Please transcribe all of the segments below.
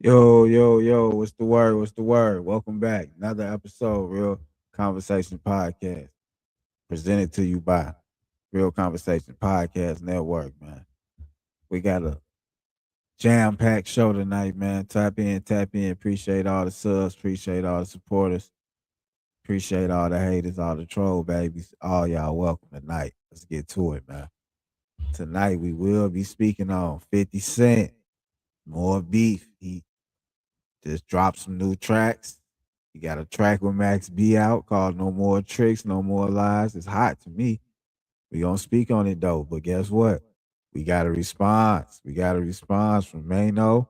Yo, yo, yo, what's the word? What's the word? Welcome back. Another episode, Real Conversation Podcast, presented to you by Real Conversation Podcast Network, man. We got a jam-packed show tonight, man. Tap in, tap in. Appreciate all the subs, appreciate all the supporters, appreciate all the haters, all the troll babies. All y'all welcome tonight. Let's get to it, man. Tonight we will be speaking on 50 Cent, more beef. He just dropped some new tracks. He got a track with Max B out called No More Tricks, No More Lies. It's hot to me. We gonna speak on it though. But guess what? We got a response. We got a response from Maino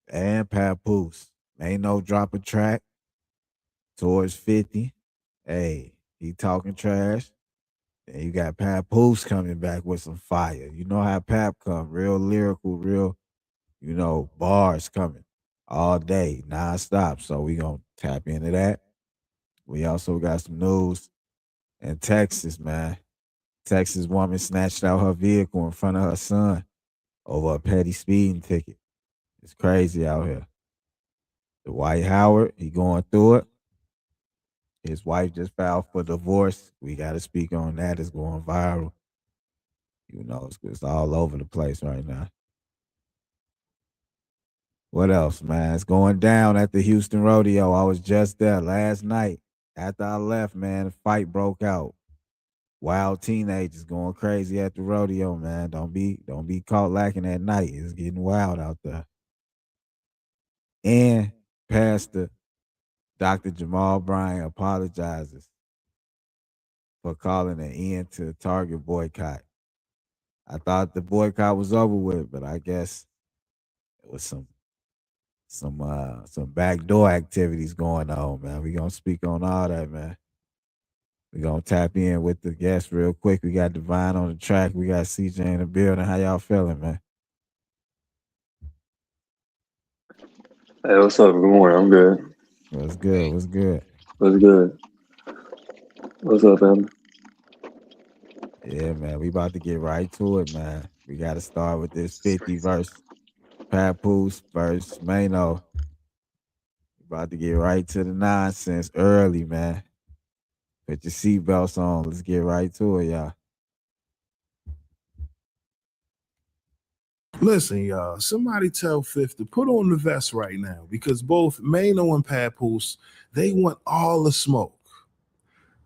and Papoose. Maino drop a track towards 50. Hey, he talking trash. And you got Papoose coming back with some fire. You know how Pap come, real lyrical, real, bars coming all day, nonstop. So we gonna tap into that. We also got some news in Texas, man. Texas woman snatched out her vehicle in front of her son over a petty speeding ticket. It's crazy out here. Dwight Howard, he going through it. His wife just filed for divorce. We got to speak on that. It's going viral. It's all over the place right now. What else, man? It's going down at the Houston Rodeo. I was just there last night. After I left, man, a fight broke out. Wild teenagers going crazy at the rodeo, man. Don't be caught lacking at night. It's getting wild out there. And Pastor Dr. Jamal Bryant apologizes for calling an end to the Target boycott. I thought the boycott was over with, but I guess it was some backdoor activities going on, man. We gonna speak on all that, man. We gonna tap in with the guests real quick. We got Divine on the track. We got CJ in the building. How y'all feeling, man? Hey, what's up? Good morning. I'm good. What's good? What's good? What's good? What's up, man? Yeah, man. We about to get right to it, man. We gotta start with this 50 verse Papoose versus Maino. About to get right to the nonsense early, man. Put your seatbelts on. Let's get right to it, y'all. Listen, y'all, somebody tell Fifth to put on the vest right now because both Mano and Papoose, they want all the smoke.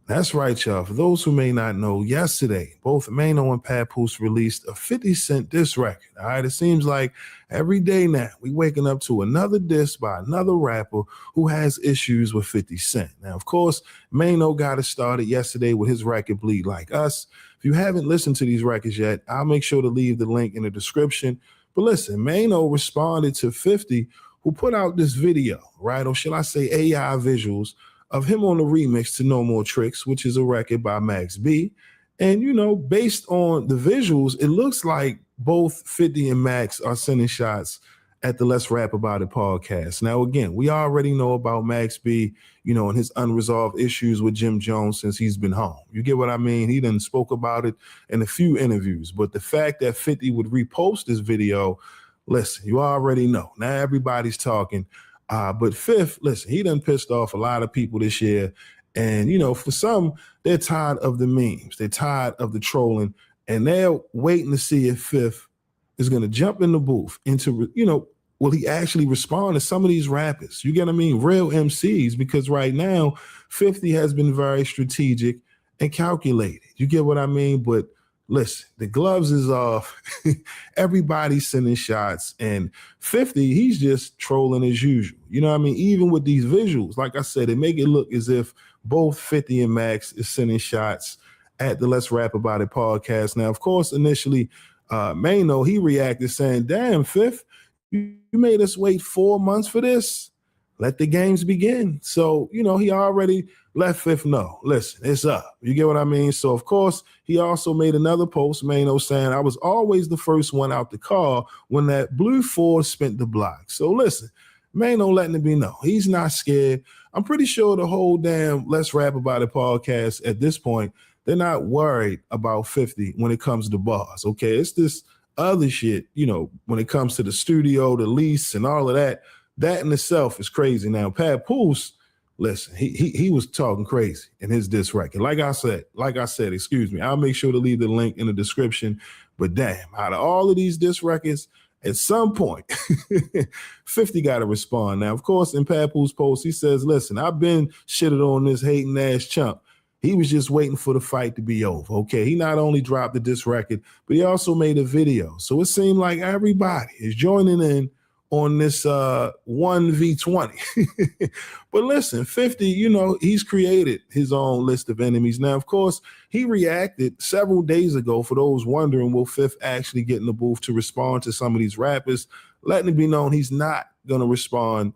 That's right, y'all. For those who may not know, yesterday, both Mano and Papoose released a 50 Cent diss record. All right, it seems like every day now we waking up to another diss by another rapper who has issues with 50 Cent. Now, of course, Mano got it started yesterday with his record Bleed Like Us. If you haven't listened to these records yet, I'll make sure to leave the link in the description. But listen, Mano responded to 50, who put out this video, right? Or should I say AI visuals of him on the remix to No More Tricks, which is a record by Max B. And, based on the visuals, it looks like both 50 and Max are sending shots at the Let's Rap About It podcast. Now, again, we already know about Max B, and his unresolved issues with Jim Jones since he's been home. You get what I mean? He done spoke about it in a few interviews. But the fact that 50 would repost this video, listen, you already know. Now everybody's talking. But Fifth, listen, he done pissed off a lot of people this year. And, for some, they're tired of the memes. They're tired of the trolling. And they're waiting to see if Fifth is going to jump in the booth into, will he actually respond to some of these rappers? You get what I mean? Real MCs, because right now, 50 has been very strategic and calculated. You get what I mean? But listen, the gloves is off. Everybody's sending shots. And 50, he's just trolling as usual. You know what I mean? Even with these visuals, like I said, it make it look as if both 50 and Max is sending shots at the Let's Rap About It podcast. Now, of course, initially, Maino, he reacted saying, damn, Fifth, you made us wait 4 months for this? Let the games begin. So, he already let Fifth know, listen, it's up. You get what I mean? So, of course, he also made another post, Maino, saying, I was always the first one out the car when that blue Ford spent the block. So, listen, Maino letting it be known. He's not scared. I'm pretty sure the whole damn Let's Rap About It podcast at this point, they're not worried about 50 when it comes to bars, okay? It's this other shit, when it comes to the studio, the lease, and all of that, that in itself is crazy. Now, Papoose, listen, he was talking crazy in his diss record. Like I said, excuse me, I'll make sure to leave the link in the description. But damn, out of all of these diss records, at some point, 50 got to respond. Now, of course, in Papoose post, he says, listen, I've been shitted on this hating ass chump. He was just waiting for the fight to be over. Okay, he not only dropped the diss record, but he also made a video. So it seemed like everybody is joining in on this 1v20. But listen, 50, he's created his own list of enemies. Now, of course, he reacted several days ago, for those wondering, will Fifth actually get in the booth to respond to some of these rappers, letting it be known he's not going to respond,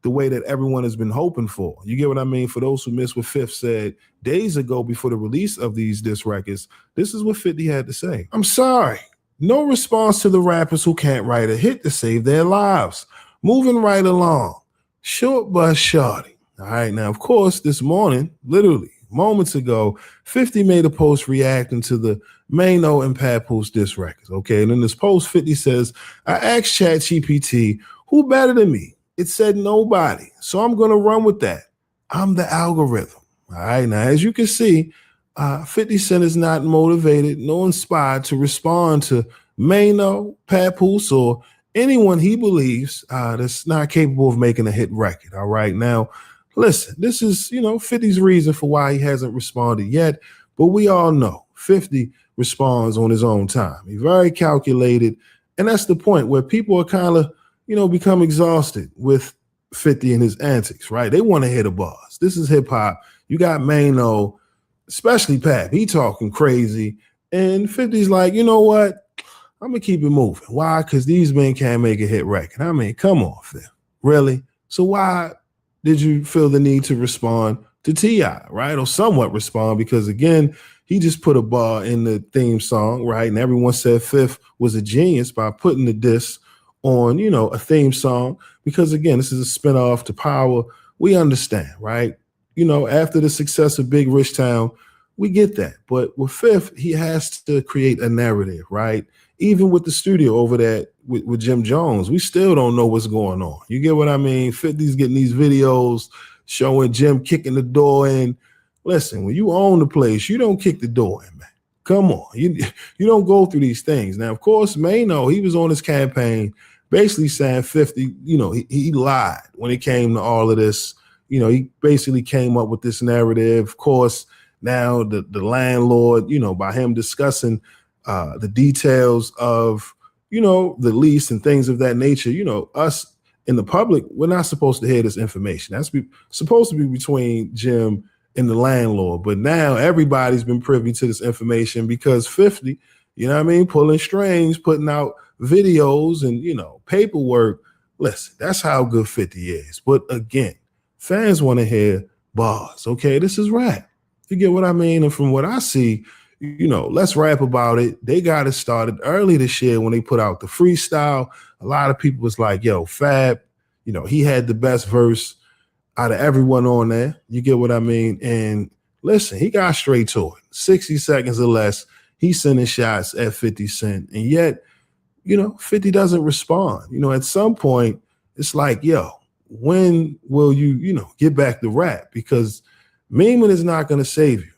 the way that everyone has been hoping for. You get what I mean? For those who missed what Fifth said days ago before the release of these diss records, this is what 50 had to say. I'm sorry. No response to the rappers who can't write a hit to save their lives. Moving right along. Short bus shorty. All right, now, of course, this morning, literally moments ago, 50 made a post reacting to the Maino and Papoose diss records. Okay, and in this post, 50 says, I asked ChatGPT, who better than me? It said nobody. So I'm going to run with that. I'm the algorithm. All right, now, as you can see, 50 Cent is not motivated nor inspired to respond to Maino, Papoose, or anyone he believes that's not capable of making a hit record. All right. Now, listen, this is, 50's reason for why he hasn't responded yet. But we all know 50 responds on his own time. He's very calculated. And that's the point where people are kind of, become exhausted with 50 and his antics, right? They want to hit a bars. This is hip hop. You got Maino, especially Pap, he talking crazy. And 50's like, you know what? I'm going to keep it moving. Why? Because these men can't make a hit record. I mean, come on, Phil. Really? So why did you feel the need to respond to T.I., right? Or somewhat respond, because, again, he just put a bar in the theme song, right? And everyone said Fifth was a genius by putting the diss on, a theme song. Because, again, this is a spinoff to Power. We understand, right? After the success of Big Rich Town, we get that. But with Fifth, he has to create a narrative, right? Even with the studio over there with Jim Jones, we still don't know what's going on. You get what I mean? 50's getting these videos showing Jim kicking the door in. Listen, when you own the place, you don't kick the door in, man. Come on. You don't go through these things. Now, of course, Maino, he was on his campaign basically saying 50, he lied when it came to all of this. He basically came up with this narrative. Of course, now the landlord, by him discussing the details of, the lease and things of that nature, us in the public, we're not supposed to hear this information. That's supposed to be between Jim and the landlord. But now everybody's been privy to this information because 50, pulling strings, putting out videos and, paperwork. Listen, that's how good 50 is. But again, fans want to hear bars. Okay, this is rap. You get what I mean? And from what I see, let's rap about it. They got it started early this year when they put out the freestyle. A lot of people was like, yo, Fab, he had the best verse out of everyone on there. You get what I mean? And listen, he got straight to it. 60 seconds or less, he's sending shots at 50 Cent. And yet, 50 doesn't respond. At some point, it's like, yo, when will you, get back to rap? Because memeing is not going to save you.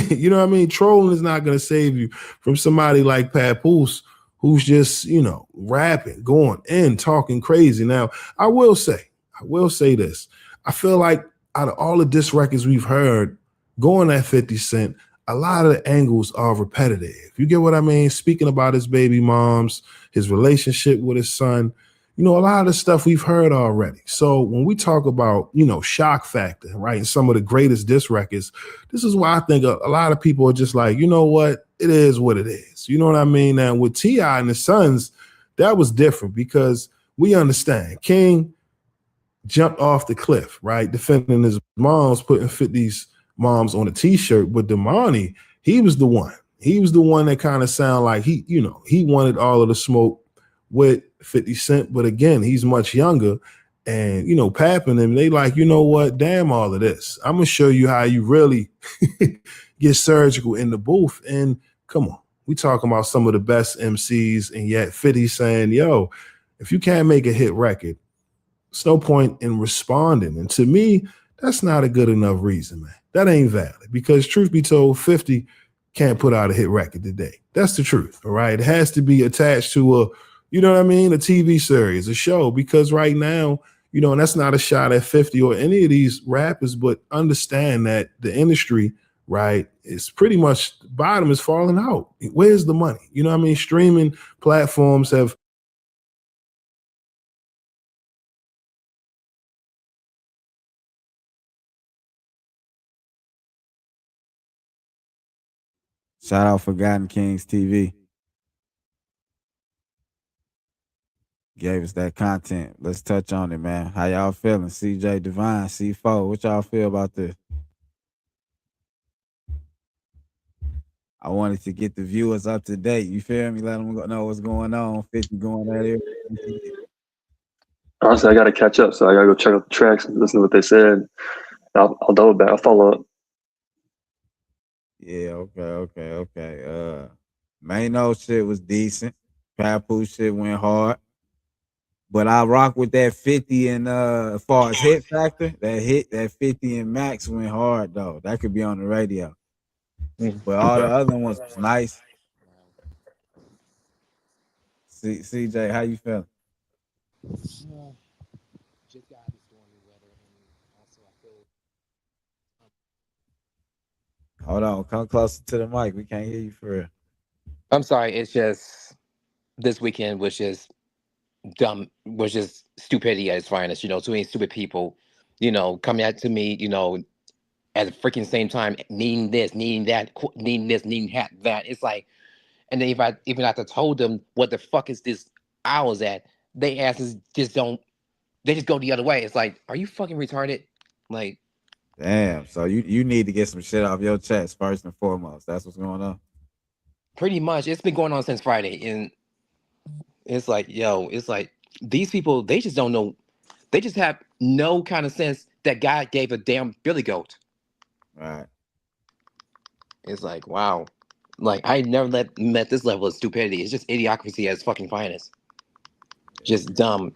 You know what I mean? Trolling is not going to save you from somebody like Papoose, who's just, rapping, going in, talking crazy. Now, I will say this. I feel like out of all the diss records we've heard going at 50 Cent, a lot of the angles are repetitive. You get what I mean? Speaking about his baby moms, his relationship with his son, a lot of the stuff we've heard already. So when we talk about, shock factor, right, and some of the greatest diss records, this is why I think a lot of people are just like, you know what? It is what it is. You know what I mean? Now with T.I. and his sons, that was different because we understand King jumped off the cliff, right, defending his moms, putting 50's moms on a T-shirt. But Damani, he was the one. He was the one that kind of sounded like he wanted all of the smoke with 50 Cent. But again, he's much younger. And, Pap and them, they like, you know what? Damn all of this. I'm going to show you how you really get surgical in the booth. And come on, We talking about some of the best MCs, and yet 50 saying, yo, if you can't make a hit record, there's no point in responding. And to me, that's not a good enough reason, man. That ain't valid, because truth be told, 50 can't put out a hit record today. That's the truth, all right? It has to be attached to a, you know what I mean, a TV series, a show, because right now, you know, and that's not a shot at 50 or any of these rappers, but understand that the industry, right, is pretty much, the bottom is falling out. Where's the money? You know what I mean? Streaming platforms have Shout out Forgotten Kings TV. Gave us that content. Let's touch on it, man. How y'all feeling? CJ Divine, C4, what y'all feel about this? I wanted to get the viewers up to date. You feel me? Let them know what's going on. 50 going at it. Honestly, I got to catch up, so I got to go check out the tracks and listen to what they said. I'll double back. I'll follow up. Yeah, okay. Maino shit was decent. Papoose shit went hard. But I rock with that 50 and as far as hit factor, that 50 and Max went hard though. That could be on the radio. But all the other ones was nice. CJ, how you feeling? Just got out of stormy weather, and also I feel. Hold on, come closer to the mic. We can't hear you for real. I'm sorry. It's just this weekend was just dumb. Was just stupidity at its finest. You know, too many stupid people. You know, coming out to me. You know, at the freaking same time, needing this, needing that, needing this, needing that. It's like, and then if I even have to told them what the fuck is this hours at, they asses just don't. They just go the other way. It's like, are you fucking retarded? Like, damn. So you need to get some shit off your chest first and foremost. That's what's going on. pretty much, it's been going on since Friday, and it's like, yo, it's like these people, they just don't know. They just have no kind of sense that God gave a damn billy goat. Right. It's like, wow. Like, I never met this level of stupidity. It's just idiocracy at its fucking finest. Just dumb.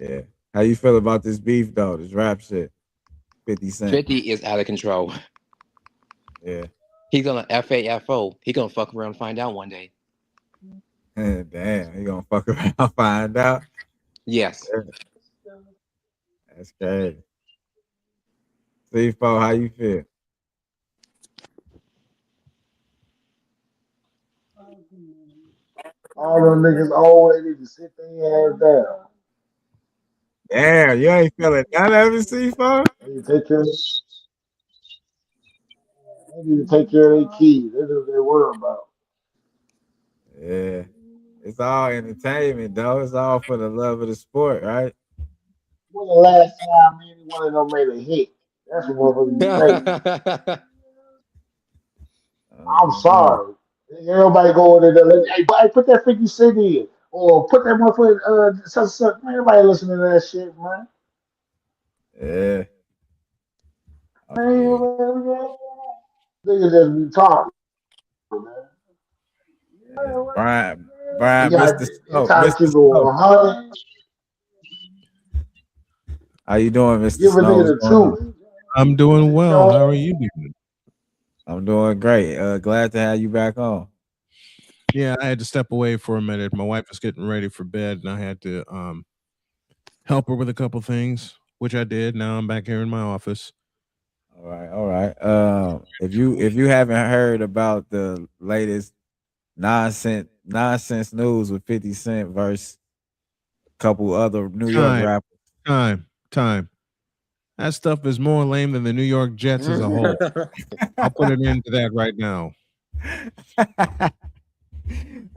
Yeah. How you feel about this beef though? This rap shit. 50 Cent. 50 is out of control. Yeah. He's gonna FAFO. He gonna fuck around and find out one day. Damn, he gonna fuck around and find out. Yes. That's crazy. C4, how you feel? All them niggas old, they need to sit their ass down. Damn, you ain't feeling none of it, C4? They need to take care. They need to take care of their kids. That's what they worry about. Yeah. It's all entertainment, though. It's all for the love of the sport, right? When the last time any one of them made a hit? That's what motherfuckers say. I'm sorry. Everybody go in there, like, hey, put that 50 cent in. Or put that motherfucker, such. Man, everybody listening to that shit, man. Yeah. Man, niggas just be talking, man. Brian, You got Mr. it's Snow, time to Mr. keep it Snow. 100. How you doing, Mr. Give a Snow? nigga the truth. I'm doing well. How are you doing? I'm doing great. Glad to have you back on. Yeah, I had to step away for a minute. My wife was getting ready for bed, and I had to help her with a couple things, which I did. Now I'm back here in my office. All right. If you haven't heard about the latest nonsense news with 50 Cent versus a couple other New York rappers. Time. That stuff is more lame than the New York Jets as a whole. I'll put an end to that right now.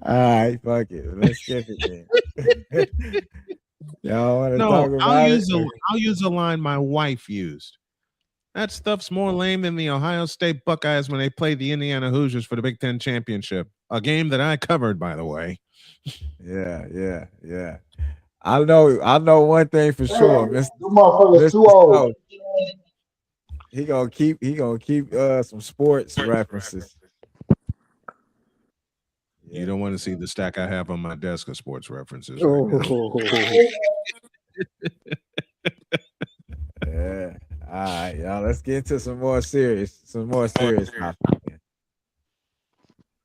All right, fuck it. Let's skip it then. Y'all want to talk about I'll use a line my wife used. That stuff's more lame than the Ohio State Buckeyes when they played the Indiana Hoosiers for the Big Ten championship, a game that I covered, by the way. Yeah. I know one thing for sure, Them motherfuckers too old. He gonna keep some sports references. You don't want to see the stack I have on my desk of sports references right now. Yeah. All right, y'all. Let's get into some more serious topics.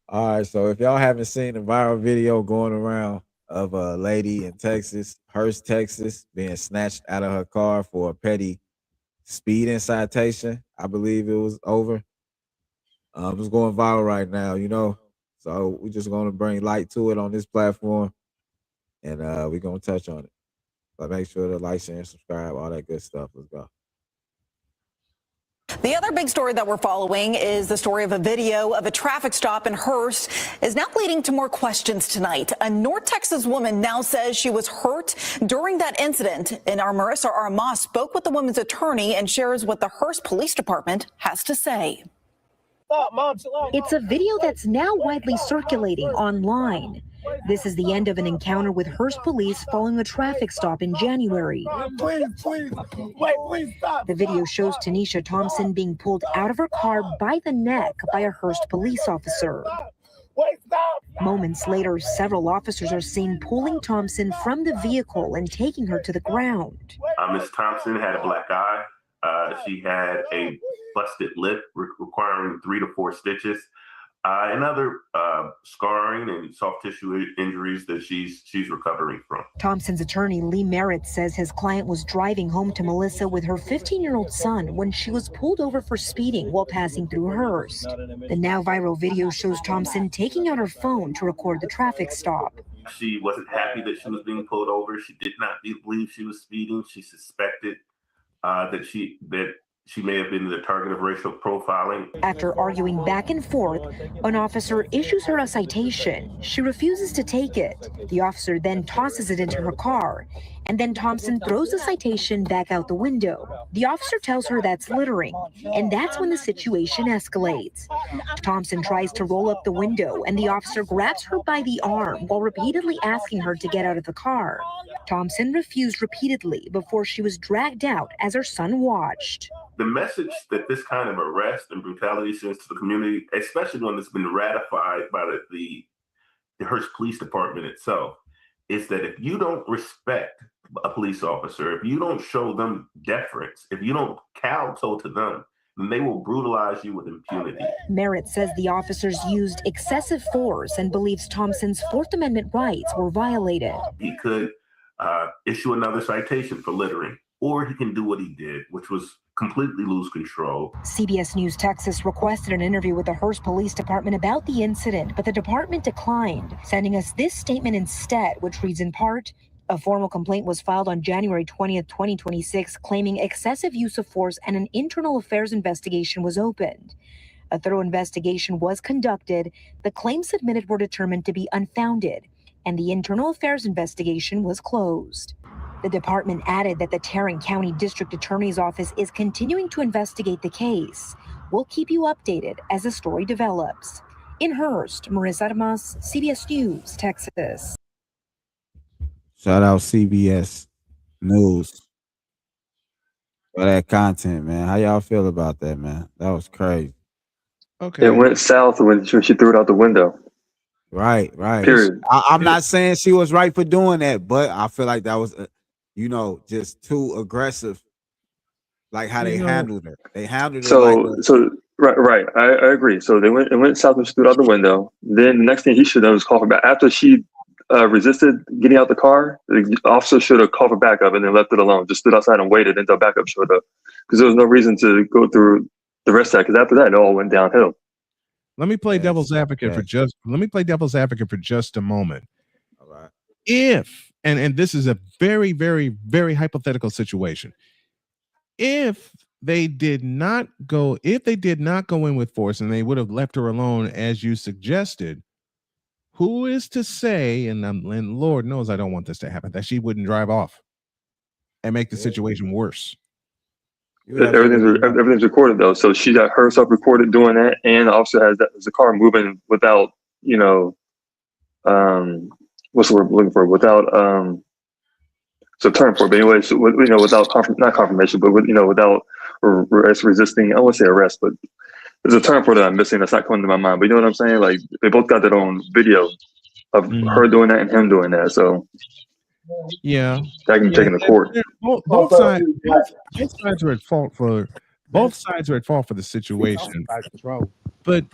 All right, so if y'all haven't seen the viral video going around of a lady in Texas, Hurst, Texas, being snatched out of her car for a petty speeding citation, I believe it was over. It's going viral right now, you know. So we're just gonna bring light to it on this platform, and we're gonna touch on it. But make sure to like, share, and subscribe, all that good stuff. Let's go. The other big story that we're following is the story of a video of a traffic stop in Hearst is now leading to more questions tonight. A North Texas woman now says she was hurt during that incident, and our Marissa Armas spoke with the woman's attorney and shares what the Hearst Police Department has to say. It's a video that's now widely circulating online. This is the end of an encounter with Hearst police following a traffic stop in January. Please stop. The video shows Tanisha Thompson being pulled out of her car by the neck by a Hearst police officer. Moments later, several officers are seen pulling Thompson from the vehicle and taking her to the ground. Ms. Thompson had a black eye. She had a busted lip requiring 3 to 4 stitches. And other scarring and soft tissue injuries that she's recovering from. Thompson's attorney, Lee Merritt, says his client was driving home to Melissa with her 15-year-old son when she was pulled over for speeding while passing through Hearst. The now viral video shows Thompson taking out her phone to record the traffic stop. She wasn't happy that she was being pulled over. She did not believe she was speeding. She suspected that she may have been the target of racial profiling. After arguing back and forth, an officer issues her a citation. She refuses to take it. The officer then tosses it into her car, and then Thompson throws the citation back out the window. The officer tells her that's littering, and that's when the situation escalates. Thompson tries to roll up the window, and the officer grabs her by the arm while repeatedly asking her to get out of the car. Thompson refused repeatedly before she was dragged out as her son watched. The message that this kind of arrest and brutality sends to the community, especially one that's been ratified by the Hearst Police Department itself, is that if you don't respect a police officer, if you don't show them deference, if you don't kowtow to them, then they will brutalize you with impunity. Merritt says the officers used excessive force and believes Thompson's Fourth Amendment rights were violated. He could issue another citation for littering, or he can do what he did, which was completely lose control. CBS News Texas requested an interview with the Hearst Police Department about the incident, but the department declined, sending us this statement instead, which reads in part, a formal complaint was filed on January 20th, 2026, claiming excessive use of force, and an internal affairs investigation was opened. A thorough investigation was conducted. The claims submitted were determined to be unfounded, and the internal affairs investigation was closed. The department added that the Tarrant County District Attorney's Office is continuing to investigate the case. We'll keep you updated as the story develops. In Hearst, Marissa Armas, CBS News, Texas. Shout out CBS News for that content, man. How y'all feel about that, man? That was crazy. Okay. It went south when she threw it out the window. Right. Period. I'm not saying she was right for doing that, but I feel like that was, just too aggressive. Like how they handled her. They handled her. Right. I agree. So it went south when she threw it out the window. Then the next thing he should have done was call her back. After she resisted getting out the car, the officer should have called for backup and then left it alone. Just stood outside and waited until backup showed up, because there was no reason to go through the rest of that. Because after that, it all went downhill. Let me play devil's advocate for just a moment. All right. If and this is a very, very, very hypothetical situation. If they did not go in with force and they would have left her alone, as you suggested, who is to say, and Lord knows I don't want this to happen, that she wouldn't drive off and make the situation worse? Everything's recorded though, so she got herself recorded doing that, and the officer has the car moving without, what's the word I'm looking for? Without it's a term for it, but anyway, so, without not confirmation, but without arrest resisting. I won't say arrest, but there's a term for that I'm missing. That's not coming to my mind. But you know what I'm saying? Like they both got their own video of her doing that and him doing that. So yeah, that can be taken to court. both sides are at fault for the situation. But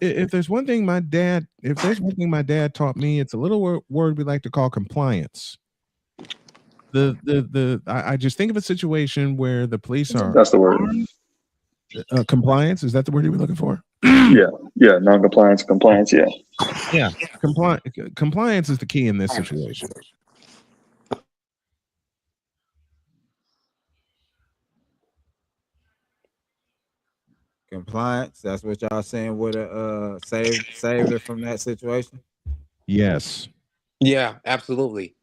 if there's one thing my dad taught me, it's a little word we like to call compliance. I just think of a situation where the police are. That's the word. Compliance, is that the word you were looking for? Yeah, non-compliance, compliance. Yeah, compliance is the key in this situation. Compliance. That's what y'all saying would have saved her from that situation. Yes. Yeah, absolutely.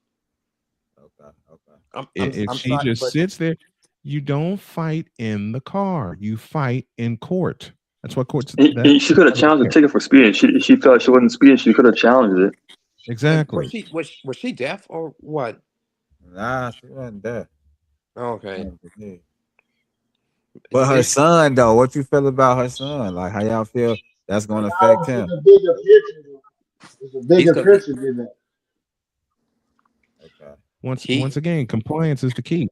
Okay. If she just sits there, you don't fight in the car. You fight in court. That's what courts. She could have challenged the ticket for speeding. She felt she wasn't speeding. She could have challenged it. Exactly. Was she deaf or what? Nah, she wasn't deaf. Okay. But her son, though, what you feel about her son? Like, how y'all feel that's going to affect him? There's a bigger picture than that. Okay. Once again, compliance is the key.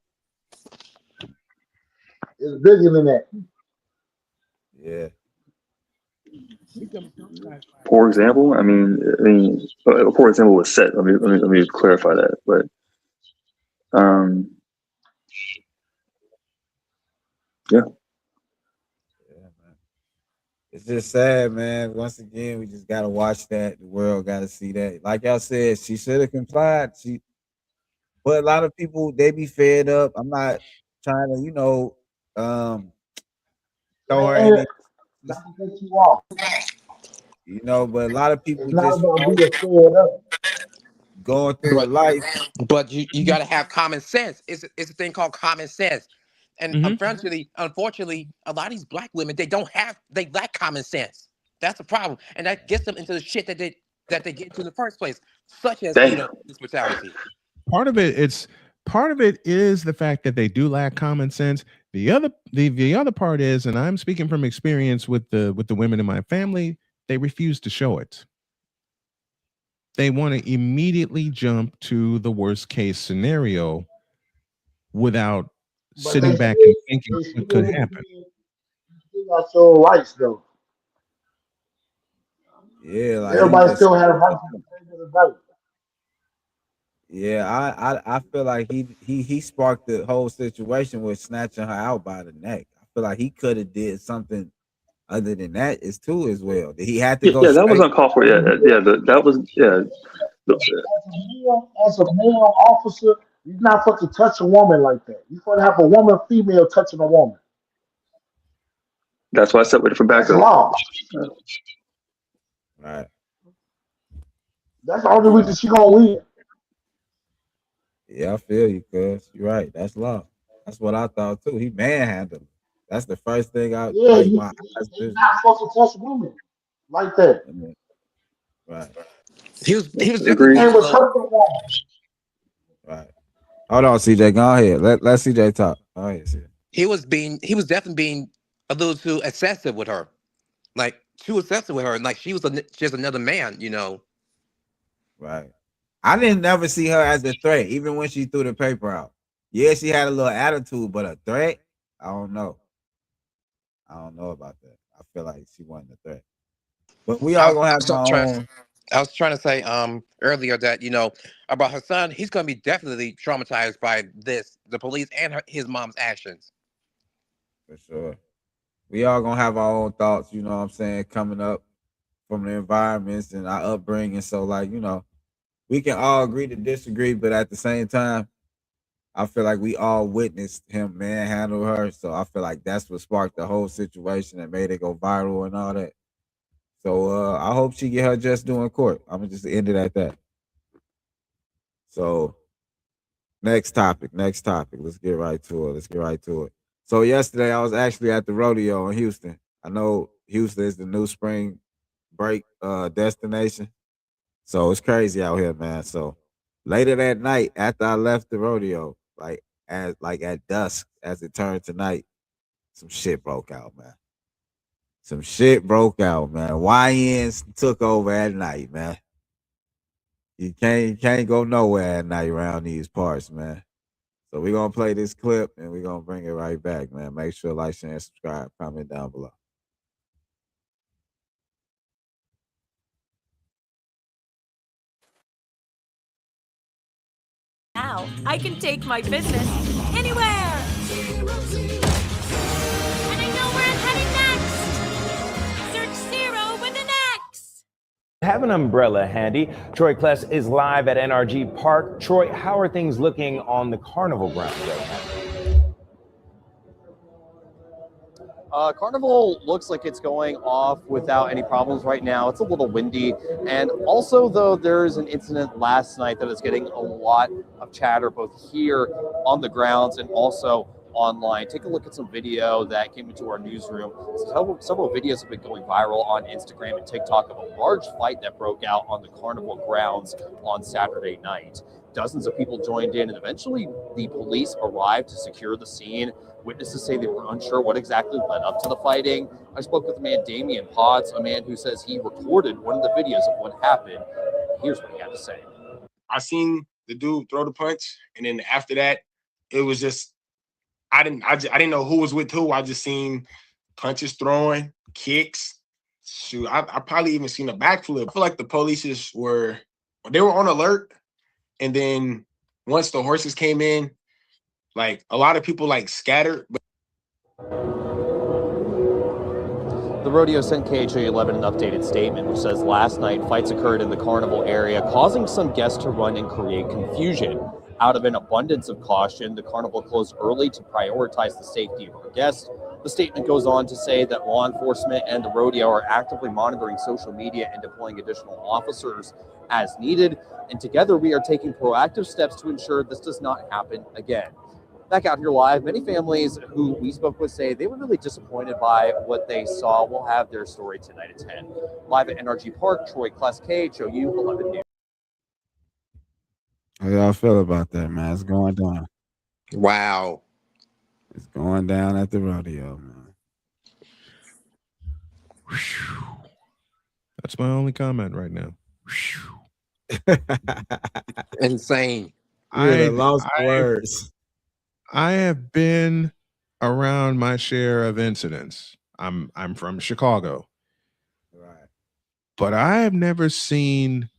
It's bigger than that. Yeah. For example, I mean, for example, was set. Let me clarify that. But yeah. Man. It's just sad, man. Once again, we just gotta watch that. The world gotta see that. Like y'all said, she should have complied. But a lot of people, they be fed up. I'm not trying to, throw her in it. But a lot of people it's not just about being fed up. Going through life. But you got to have common sense. It's a thing called common sense. And unfortunately, a lot of these black women, they lack common sense. That's a problem. And that gets them into the shit that they get into in the first place, such as this brutality. Part of it is the fact that they do lack common sense. The other part is, and I'm speaking from experience with the women in my family, they refuse to show it. They want to immediately jump to the worst case scenario without sitting back and thinking what could happen. You got your rights though. Yeah, like everybody still has rights to the debate. Yeah, I feel like he sparked the whole situation with snatching her out by the neck. I feel like he could have did something other than that as well. He had to go. Yeah, that was uncalled for. That was. As a male officer, you're not supposed to touch a woman like that. You're supposed to have a female touching a woman. That's why I separated from back up. Law. Right. That's the only reason she gonna win. Yeah, I feel you, cuz you're right. That's law. That's what I thought too. He manhandled. That's the first thing I my eyes. You're not supposed to touch women like that. Right. He was definitely right. Hold on, CJ. Go ahead. Let CJ talk. Go ahead, CJ. He was definitely being a little too excessive with her. Like too excessive with her. Like she was just another man, Right. I didn't never see her as a threat, even when she threw the paper out. Yeah, she had a little attitude, but a threat? I don't know. I don't know about that. I feel like she wasn't a threat. But we all gonna have our own. I was trying to say earlier that about her son, he's gonna be definitely traumatized by the police and his mom's actions. For sure. We all gonna have our own thoughts, you know what I'm saying, coming up from the environments and our upbringing. So we can all agree to disagree, but at the same time, I feel like we all witnessed him manhandle her. So I feel like that's what sparked the whole situation and made it go viral and all that. So I hope she get her just due in court. I'm gonna just end it at that. So next topic. Let's get right to it. So yesterday I was actually at the rodeo in Houston. I know Houston is the new spring break destination. So it's crazy out here, man. So later that night, after I left the rodeo, like at dusk as it turned tonight, some shit broke out, man. Some shit broke out, man. YNs took over at night, man. You can't go nowhere at night around these parts, man. So we're gonna play this clip and we're gonna bring it right back, man. Make sure like, share, and subscribe. Comment down below. Now I can take my business anywhere. And I know where I'm heading next. Search Zero with an X. Have an umbrella handy. Troy Kless is live at NRG Park. Troy, how are things looking on the carnival grounds right now? Carnival looks like it's going off without any problems right now. It's a little windy. And also, though, there's an incident last night that is getting a lot of chatter both here on the grounds and also online. Take a look at some video that came into our newsroom. Several videos have been going viral on Instagram and TikTok of a large fight that broke out on the carnival grounds on Saturday night. Dozens of people joined in, and eventually the police arrived to secure the scene. Witnesses say they were unsure what exactly led up to the fighting. I spoke with the man Damian Potts, a man who says he recorded one of the videos of what happened. Here's what he had to say. I seen the dude throw the punch, and then after that, it was just I didn't know who was with who. I just seen punches throwing, kicks. Shoot, I probably even seen a backflip. I feel like the police were on alert, and then once the horses came in, like a lot of people like scattered. The rodeo sent KHA 11 an updated statement which says last night fights occurred in the carnival area, causing some guests to run and create confusion. Out of an abundance of caution, the carnival closed early to prioritize the safety of our guests. The statement goes on to say that law enforcement and the rodeo are actively monitoring social media and deploying additional officers as needed. And together we are taking proactive steps to ensure this does not happen again. Back out here live, many families who we spoke with say they were really disappointed by what they saw. We'll have their story tonight at 10. Live at NRG Park, Troy Kless, KHOU 11 News. How y'all feel about that, man? It's going down. Wow. It's going down at the rodeo, man. That's my only comment right now. Insane. I lost words. I have been around my share of incidents. I'm from Chicago. Right. But I have never seen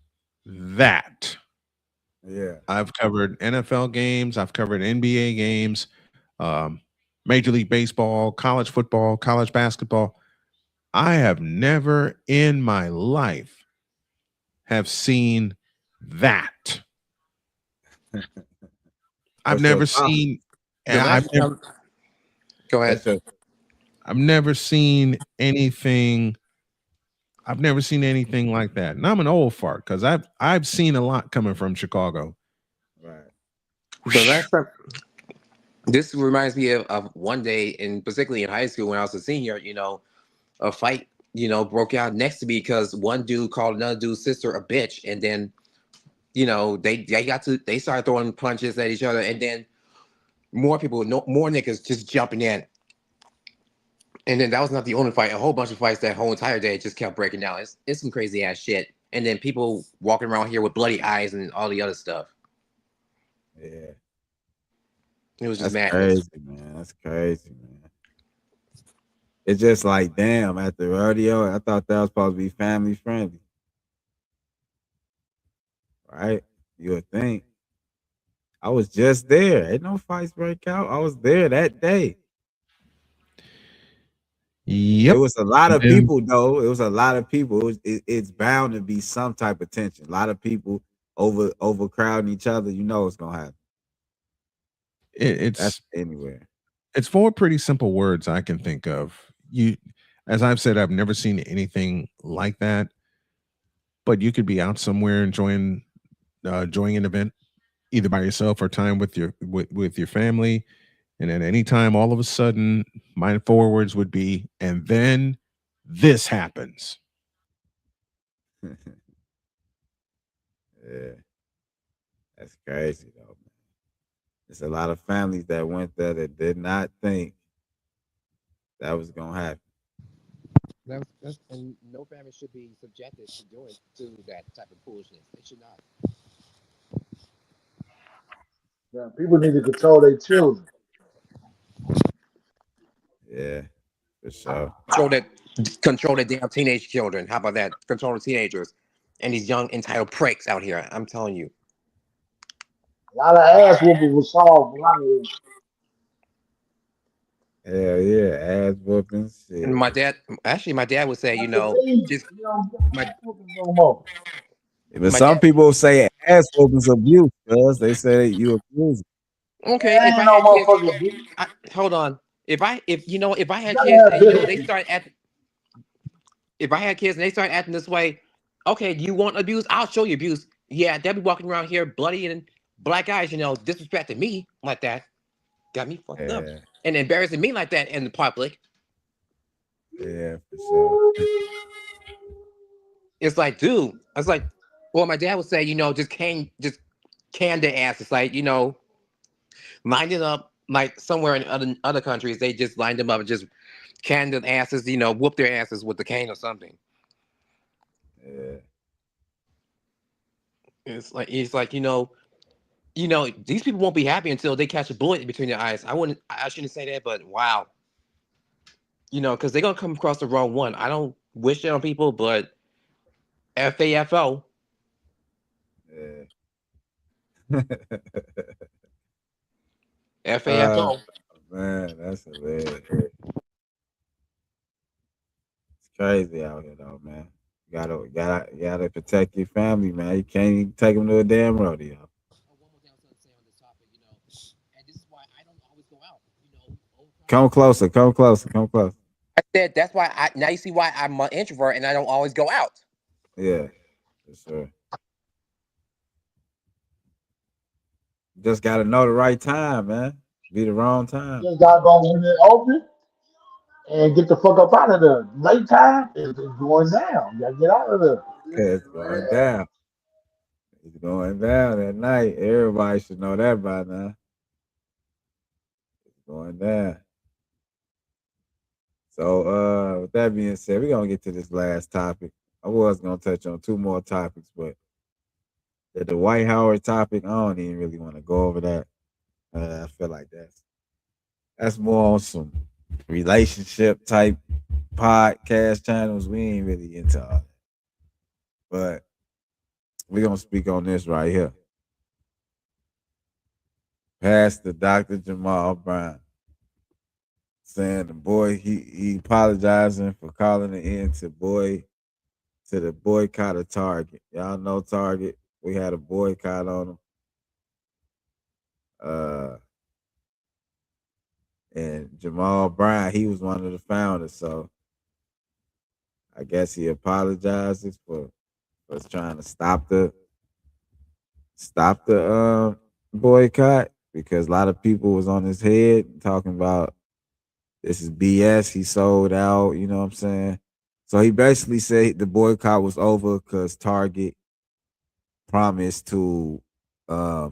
that. Yeah. I've covered NFL games, I've covered NBA games, Major League Baseball, college football, college basketball. I have never in my life have seen that. I've never seen Go ahead. I've never seen anything. I've never seen anything like that. And I'm an old fart because I've seen a lot coming from Chicago. Right. So that's this reminds me of one day, and particularly in high school when I was a senior, a fight, broke out next to me because one dude called another dude's sister a bitch, and then, they started throwing punches at each other, and then more niggas just jumping in. And then that was not the only fight. A whole bunch of fights that whole entire day just kept breaking down. It's some crazy ass shit. And then people walking around here with bloody eyes and all the other stuff. Yeah. It was just That's madness. crazy, man. That's crazy, man. It's just like, damn, at the rodeo, I thought that was supposed to be family friendly. Right? You would think. I was just there. Ain't no fights break out. I was there that day. Yep. It was a lot of people, though. It was a lot of people. It's bound to be some type of tension. A lot of people overcrowding each other. You know what's gonna happen. That's anywhere. It's 4 pretty simple words I can think of. As I've said, I've never seen anything like that. But you could be out somewhere enjoying an event, either by yourself or time with your family. And at any time, all of a sudden, my forwards would be, and then this happens. Yeah. That's crazy, though, man. There's a lot of families that went there that did not think that was gonna happen. And no family should be subjected to that type of foolishness. They should not. Yeah, people need to control their children. Yeah, for sure. Control the damn teenage children. How about that? Control the teenagers and these young entitled pricks out here. I'm telling you. A lot of ass whooping was solved. A lot of them. Hell yeah, ass whoopings. And Shit. my dad would say, That's the thing. just You don't get my ass whooping no more. But my some dad. people say ass whoopings abuse, because they say you abuse. Okay, There if ain't I no had kids, motherfucking beef. hold on. If I You had gotta kids have and they discipline. start acting, if I had kids and they start acting this way, okay, you want abuse? I'll show you abuse. Yeah, they'll be walking around here bloody and black eyes, disrespecting me like that. Got me fucked up. Yeah, And embarrassing me like that in the public. yeah, for sure. It's like, dude, I was like, well, my dad would say, just can their ass. It's like, line it up like somewhere in other countries, they just lined them up and just can their asses, whoop their asses with the cane or something. Yeah. It's like these people won't be happy until they catch a bullet between their eyes. I shouldn't say that, but wow. Because they're gonna come across the wrong one. I don't wish that on people, but FAFO. Yeah. FAFO. Man, that's hilarious. It's crazy out here though, man. You gotta protect your family, man. You can't even take them to a damn rodeo. Come closer, come closer, come closer. I said that's why now you see why I'm an introvert and I don't always go out. Yeah, for sure. Just gotta know the right time, man. Be the wrong time. Just gotta go when it open and get the fuck up out of there. Late time is going down. You gotta get out of there. It's going down. It's going down at night. Everybody should know that by now. It's going down. So with that being said, we're gonna get to this last topic. I was gonna touch on two more topics, but the Dwight Howard topic, I don't even really want to go over that. I feel like that's more on some relationship type podcast channels. We ain't really into all that. But we're gonna speak on this right here. Pastor Dr. Jamal Brown saying the boy he apologizing for calling the end to the boycott of Target. Y'all know Target. We had a boycott on them. And Jamal Brown, he was one of the founders, so I guess he apologizes for trying to stop the boycott, because a lot of people was on his head talking about this is BS. He sold out, you know what I'm saying? So he basically said the boycott was over because Target promised to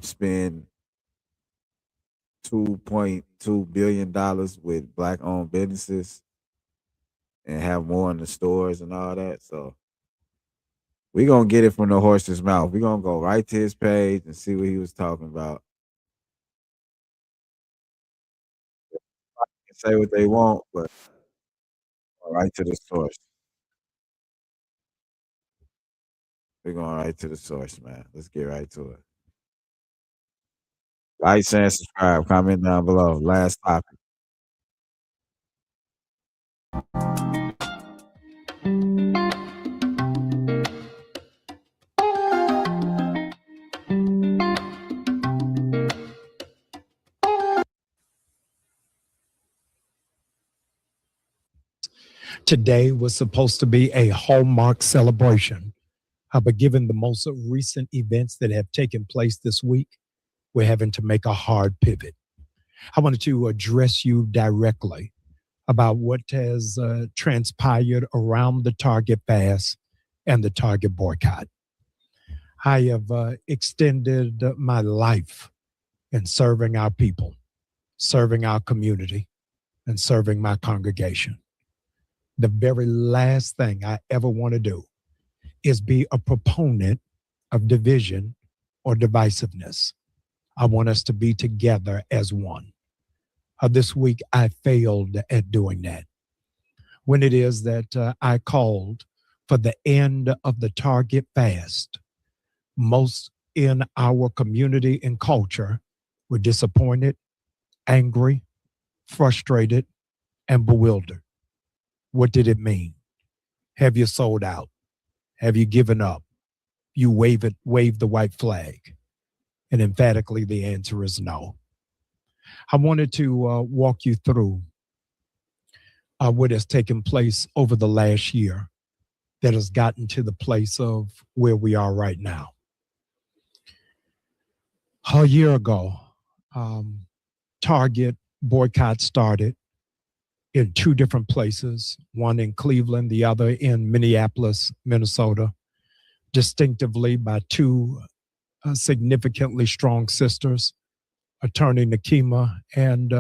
spend $2.2 billion with Black-owned businesses and have more in the stores and all that. So we're going to get it from the horse's mouth. We're going to go right to his page and see what he was talking about. Say what they want, but go right to the source. We're going right to the source, man. Let's get right to it. Like, share, and subscribe. Comment down below. Last topic. Today was supposed to be a hallmark celebration. But given the most recent events that have taken place this week, we're having to make a hard pivot. I wanted to address you directly about what has transpired around the Target fast and the Target boycott. I have extended my life in serving our people, serving our community, and serving my congregation. The very last thing I ever want to do is be a proponent of division or divisiveness. I want us to be together as one. This week, I failed at doing that. When it is that I called for the end of the Target fast, most in our community and culture were disappointed, angry, frustrated, and bewildered. What did it mean? Have you sold out? Have you given up? You waved the white flag? And emphatically, the answer is no. I wanted to walk you through what has taken place over the last year that has gotten to the place of where we are right now. A year ago, Target boycott started in two different places, one in Cleveland, the other in Minneapolis, Minnesota, distinctively by two significantly strong sisters, Attorney Nakima and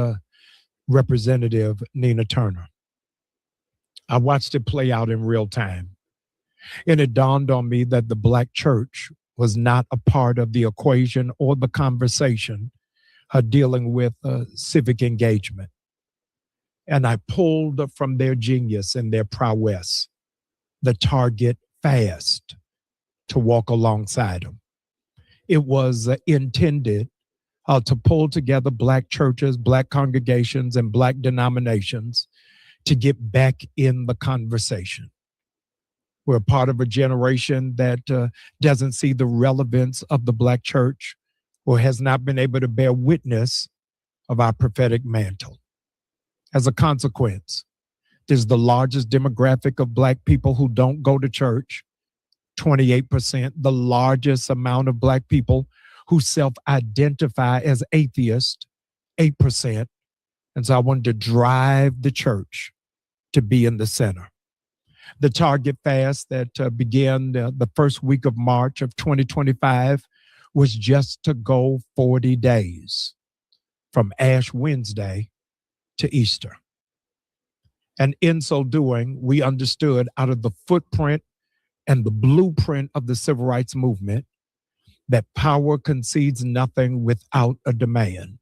Representative Nina Turner. I watched it play out in real time, and it dawned on me that the Black church was not a part of the equation or the conversation dealing with civic engagement. And I pulled from their genius and their prowess the Target fast to walk alongside them. It was intended to pull together Black churches, Black congregations, and Black denominations to get back in the conversation. We're a part of a generation that doesn't see the relevance of the Black church or has not been able to bear witness of our prophetic mantle. As a consequence, there's the largest demographic of Black people who don't go to church, 28%, the largest amount of Black people who self-identify as atheist, 8%. And so I wanted to drive the church to be in the center. The Target fast that began the first week of March of 2025 was just to go 40 days from Ash Wednesday to Easter. And in so doing, we understood out of the footprint and the blueprint of the civil rights movement that power concedes nothing without a demand.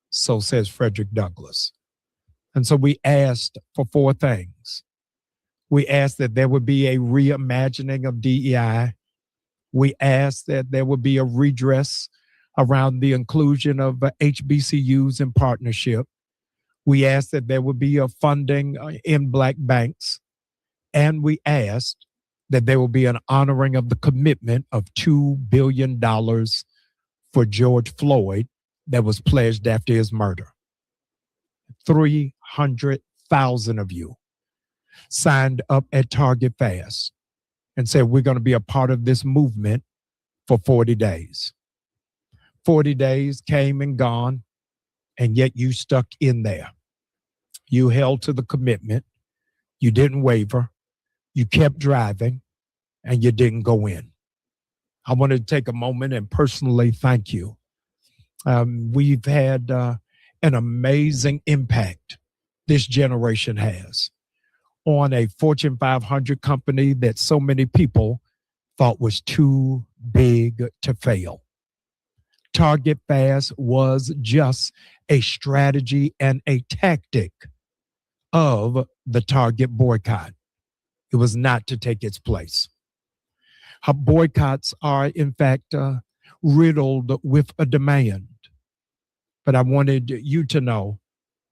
So says Frederick Douglass. And so we asked for four things. We asked that there would be a reimagining of DEI. We asked that there would be a redress around the inclusion of HBCUs in partnership. We asked that there would be a funding in Black banks. And we asked that there will be an honoring of the commitment of $2 billion for George Floyd that was pledged after his murder. 300,000 of you signed up at Target Fast and said, we're going to be a part of this movement for 40 days. 40 days came and gone, and yet you stuck in there. You held to the commitment. You didn't waver. You kept driving, and you didn't go in. I want to take a moment and personally thank you. We've had an amazing impact this generation has on a Fortune 500 company that so many people thought was too big to fail. Target Fast was just a strategy and a tactic of the Target boycott. It was not to take its place. How boycotts are, in fact, riddled with a demand. But I wanted you to know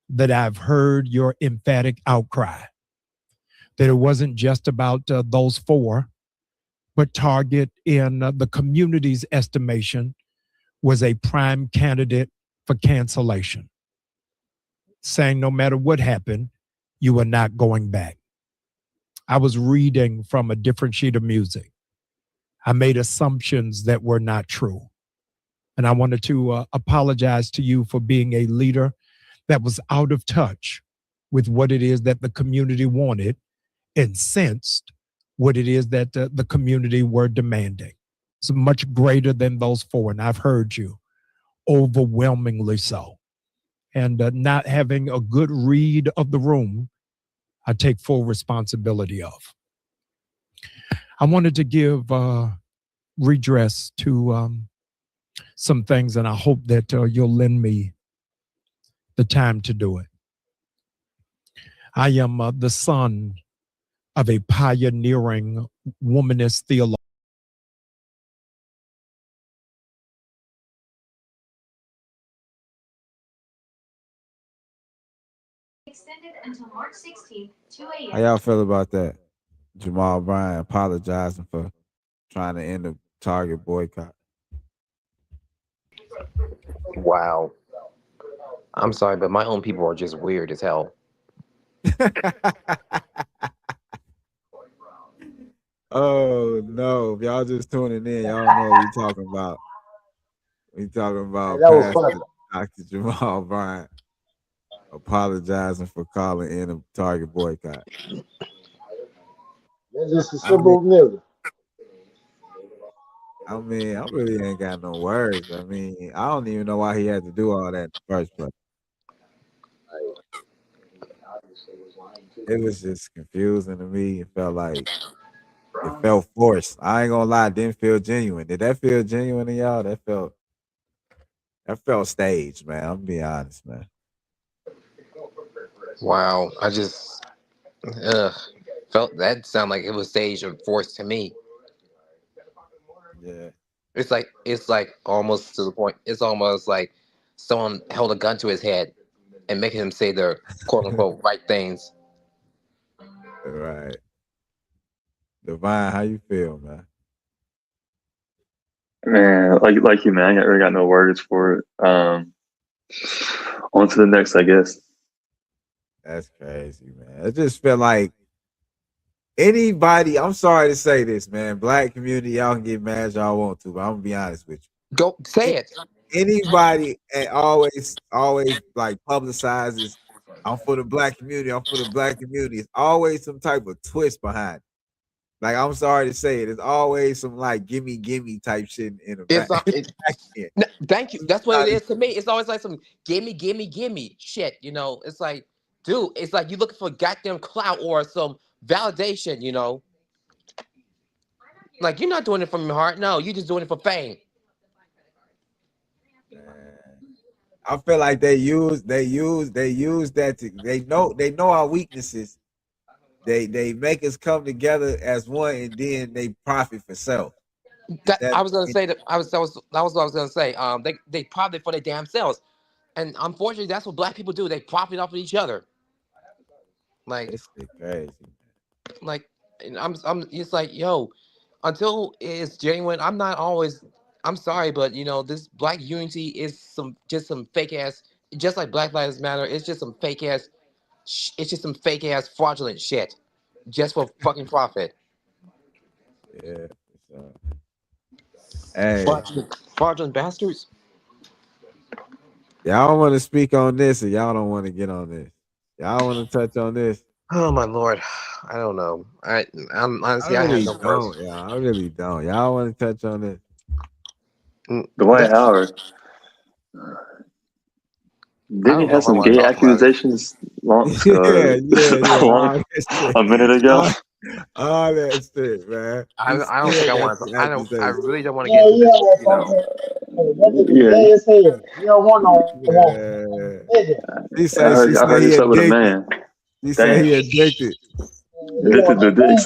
that I've heard your emphatic outcry, that it wasn't just about those four, but Target, in the community's estimation, was a prime candidate for cancellation, saying no matter what happened, you were not going back. I was reading from a different sheet of music. I made assumptions that were not true. And I wanted to apologize to you for being a leader that was out of touch with what it is that the community wanted and sensed what it is that the community were demanding. It's much greater than those four, and I've heard you. overwhelmingly so. And not having a good read of the room, I take full responsibility of. I wanted to give redress to some things, and I hope that you'll lend me the time to do it. I am the son of a pioneering womanist theologian. Extended until March 16th, 2 a.m. How y'all feel about that? Jamal Bryant apologizing for trying to end the Target boycott. Wow. I'm sorry, but my own people are just weird as hell. Oh no! If y'all just tuning in, y'all don't know what we talking about. We talking about That was Pastor funny. Dr. Jamal Bryant apologizing for calling in a Target boycott. That's just a simple nigga. I really ain't got no words. I don't even know why he had to do all that in the first place. It was just confusing to me. It felt forced. I ain't gonna lie, it didn't feel genuine. Did that feel genuine to y'all? That felt staged, man. I'm gonna be honest, man. Wow. I just felt that sounded like it was staged or forced to me. Yeah. It's like almost to the point. It's almost like someone held a gun to his head and making him say the quote unquote right things. Right. Divine, how you feel, man? Man, like you, man. I really got no words for it. On to the next, I guess. That's crazy, man. It just felt like anybody. I'm sorry to say this, man. Black community, y'all can get mad as y'all want to, but I'm gonna be honest with you. Go say it. Anybody always like publicizes, I'm for the black community. I'm for the black community. It's always some type of twist behind it. Like, I'm sorry to say it. It's always some like gimme type shit in the back. Thank you. That's what it is to me. It's always like some gimme shit. You know, it's like, dude, it's like you looking for goddamn clout or some validation. You know, like you're not doing it from your heart. No, you're just doing it for fame. I feel like they use that they know our weaknesses. They make us come together as one, and then they profit for self. I was gonna say that was what I was gonna say. They profit for their damn selves, and unfortunately, that's what black people do. They profit off of each other. Like it's crazy. Like, I'm. It's like, yo, until it's genuine. I'm sorry, but you know, this black unity is some fake ass. Just like Black Lives Matter, it's just some fake ass. It's just some fake ass fraudulent shit, just for fucking profit. Yeah. Hey, fraudulent bastards. Y'all want to speak on this, or y'all don't want to get on this? Y'all want to touch on this? Oh my lord, I don't know. I'm honestly, I really have no don't. Yeah, I really don't. Y'all want to touch on this? Dwight Howard. Didn't he have some gay accusations a minute ago? All that shit, man. I don't think I want to. I really don't want to Yeah, get into this. That nigga gay as hell. You don't want no woman. Nigga. I heard he slept with a man. He said he addicted. Addicted to dicks.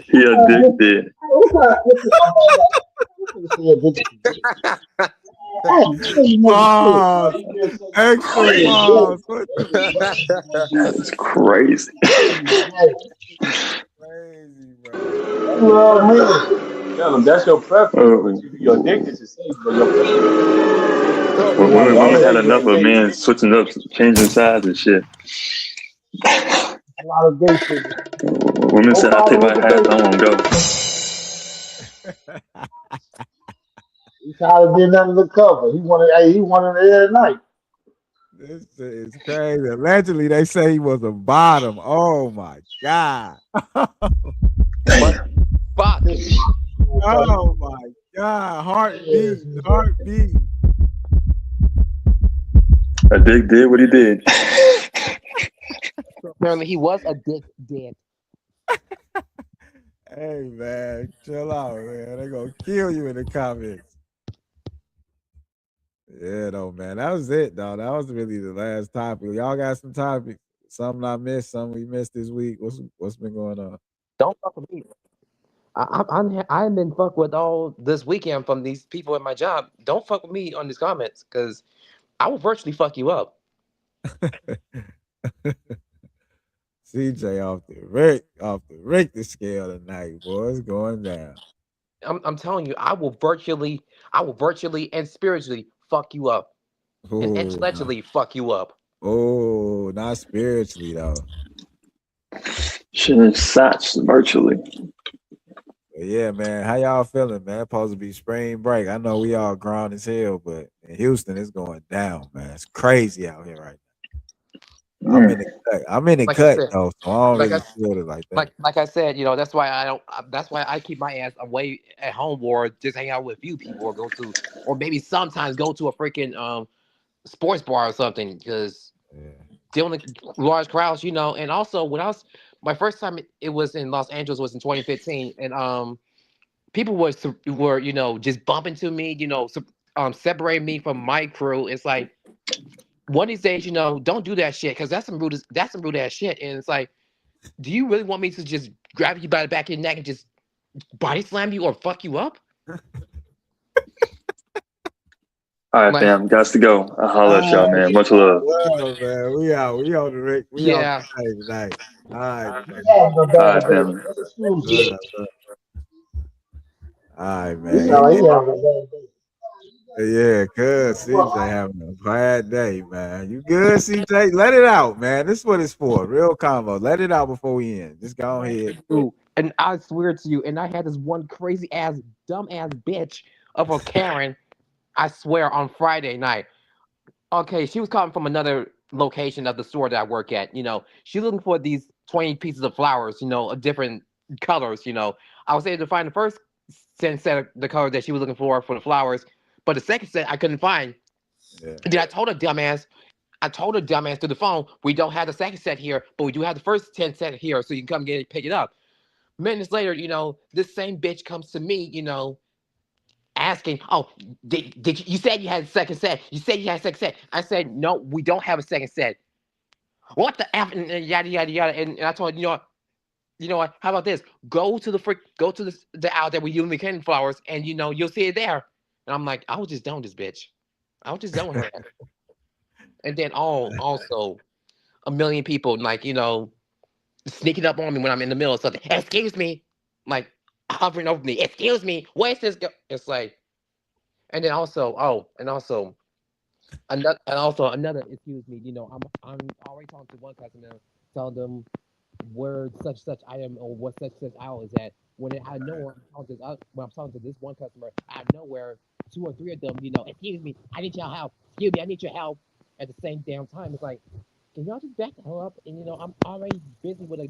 He addicted. Extra balls. That's crazy. Crazy, bro. Tell them that's your preference. You're addicted to sex, but your preference. Women had enough of men switching up, changing sides and shit. A lot of gay shit. Women said, "I take my hat, I won't go." He tired of being under the cover. He wanted it every night. This is crazy. Allegedly, they say he was a bottom. Oh my god. Damn. Oh my God, heartbeat, heartbeat. A dick did what he did. Apparently, he was a dick dead. Hey man, chill out, man. They're gonna kill you in the comments. Yeah, though, man. That was it, though. That was really the last topic. Y'all got some topics? Something I missed, something we missed this week. What's been going on? Don't fuck with me. I've been fucked with all this weekend from these people at my job. Don't fuck with me on these comments because I will virtually fuck you up. CJ off the Richter scale tonight, boy. It's going down. I'm telling you, I will virtually and spiritually fuck you up. And intellectually fuck you up. Oh, not spiritually though. Shit, snatched virtually. But yeah, man. How y'all feeling, man? Supposed to be spring break. I know we all grown as hell, but in Houston, it's going down, man. It's crazy out here right now. I'm in the cut. I'm in the cut though, so I don't really feel it like that. Like I said, you know, that's why I don't. That's why I keep my ass away at home, or just hang out with a few people, or go to, or maybe sometimes go to a freaking sports bar or something, because dealing with large crowds, you know. And also, when I was my first time, it was in Los Angeles, was in 2015, and people were you know just bumping to me, you know, separating me from my crew. It's like one of these days, you know, don't do that shit because that's some rude ass shit. And it's like, do you really want me to just grab you by the back of your neck and just body slam you or fuck you up? All right, fam. Got to go. I'll holler at y'all, man. Much love. Well, man, we out. We on the Rick. We yeah. on the tonight. All right. All right, family. All right, man. Yeah, cuz CJ having a bad day, man. You good, CJ? Let it out, man. This is what it's for. Real convo. Let it out before we end. Just go ahead. Ooh, and I swear to you, and I had this one crazy ass, dumb ass bitch of a Karen, I swear, on Friday night. Okay, she was coming from another location of the store that I work at. You know, she's looking for these 20 pieces of flowers, you know, of different colors, you know. I was able to find the first set of the color that she was looking for the flowers, but the second set I couldn't find. Yeah. Then I told her dumbass through the phone, we don't have the second set here, but we do have the first 10 set here, so you can come get it, pick it up. Minutes later, you know, this same bitch comes to me, you know, asking, "Oh, did you said you had a second set? You said you had a second set?" I said, "No, we don't have a second set." What the f? And yada yada yada. And I told her, you know what? How about this? Go to the aisle that we usually can flowers, and you know you'll see it there. And I'm like, I was just done with this bitch. I was just done with her. And then also a million people like, you know, sneaking up on me when I'm in the middle of something. Excuse me, like hovering over me. Excuse me, where's this girl? It's like, and then also, another. Excuse me, you know, I'm already talking to one customer, tell them where such item or what such aisle is at. When I know when I'm talking to this one customer, I know where 2 or 3 of them, you know, excuse me, I need your help. Excuse me, I need your help. At the same damn time, it's like, can y'all just back the hell up? And you know, I'm already busy with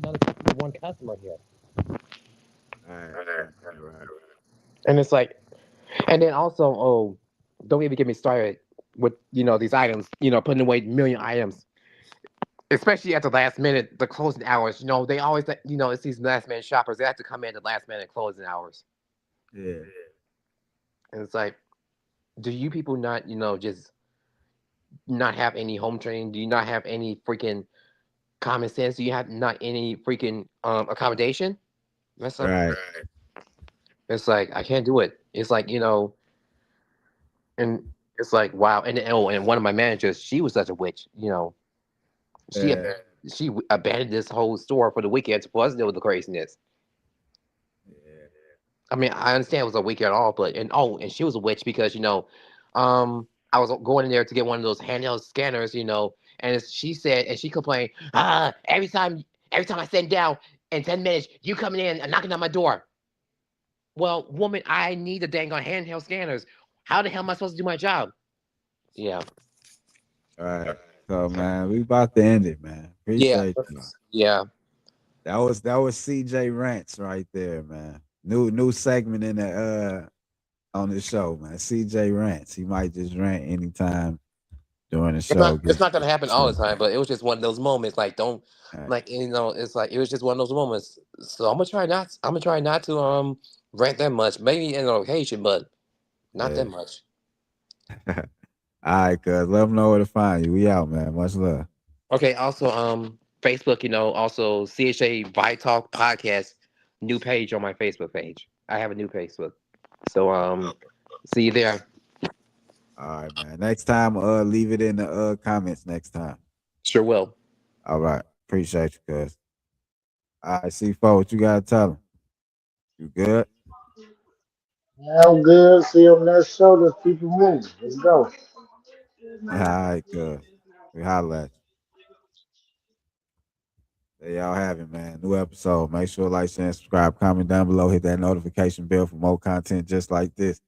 one customer here. All right. And it's like, and then also, oh, don't even get me started with, you know, these items, you know, putting away million items, especially at the last minute, the closing hours. You know, they always, you know, it's these last minute shoppers. They have to come in at the last minute closing hours. Yeah. And it's like, do you people not, you know, just not have any home training? Do you not have any freaking common sense? Do you have not any freaking accommodation? That's like, Right. it's like, I can't do it. It's like, you know, and it's like, wow. And one of my managers, she was such a witch, you know. She abandoned this whole store for the weekend to us deal with the craziness. Yeah. I mean, I understand it was a weekend off, but and she was a witch because, you know, I was going in there to get one of those handheld scanners, you know, and she said, and she complained, every time I sit down in 10 minutes, you coming in and knocking on my door. Well, woman, I need the dang on handheld scanners. How the hell am I supposed to do my job? Yeah. All right. So man, we about to end it, man. Appreciate you. Yeah. That was CJ Rants right there, man. New segment in the on the show, man. CJ rants. He might just rant anytime during the It's show. not gonna happen all the time, but it was just one of those moments. Like don't like it's like it was just one of those moments. So I'm gonna try not to rant that much. Maybe in an occasion, but not that much. All right, cuz let them know where to find you. We out, man. Much love. Okay, also Facebook, also CHA Vibe Talk Podcast, new page on my Facebook page. I have a new Facebook. So see you there. All right, man. Next time, leave it in the comments next time. Sure will. All right. Appreciate you, cuz. All right, C4, what you gotta tell them? You good? Yeah, I'm good. See you on that show. Let's keep it moving. Let's go. All right, cuz. We holla at you. There y'all have it, man. New episode. Make sure to like, share, and subscribe. Comment down below. Hit that notification bell for more content just like this.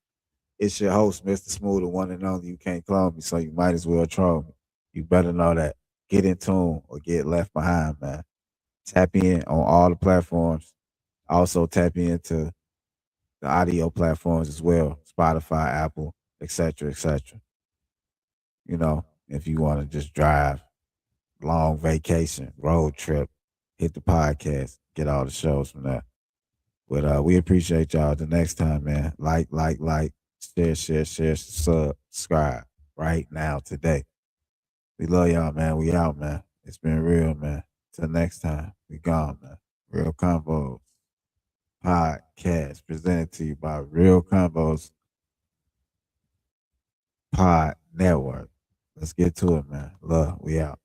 It's your host, Mr. Smooth, the one and only. You can't clone me, so you might as well troll me. You better know that. Get in tune or get left behind, man. Tap in on all the platforms. Also tap into the audio platforms as well. Spotify, Apple, etc., etc. If you want to just drive, long vacation, road trip, hit the podcast, get all the shows from there. But we appreciate y'all. The next time, man, like, share, subscribe right now, today. We love y'all, man. We out, man. It's been real, man. Till next time, we gone, man. Real Convos Podcast presented to you by Real Convos Pod Network. Let's get to it, man. Love, we out.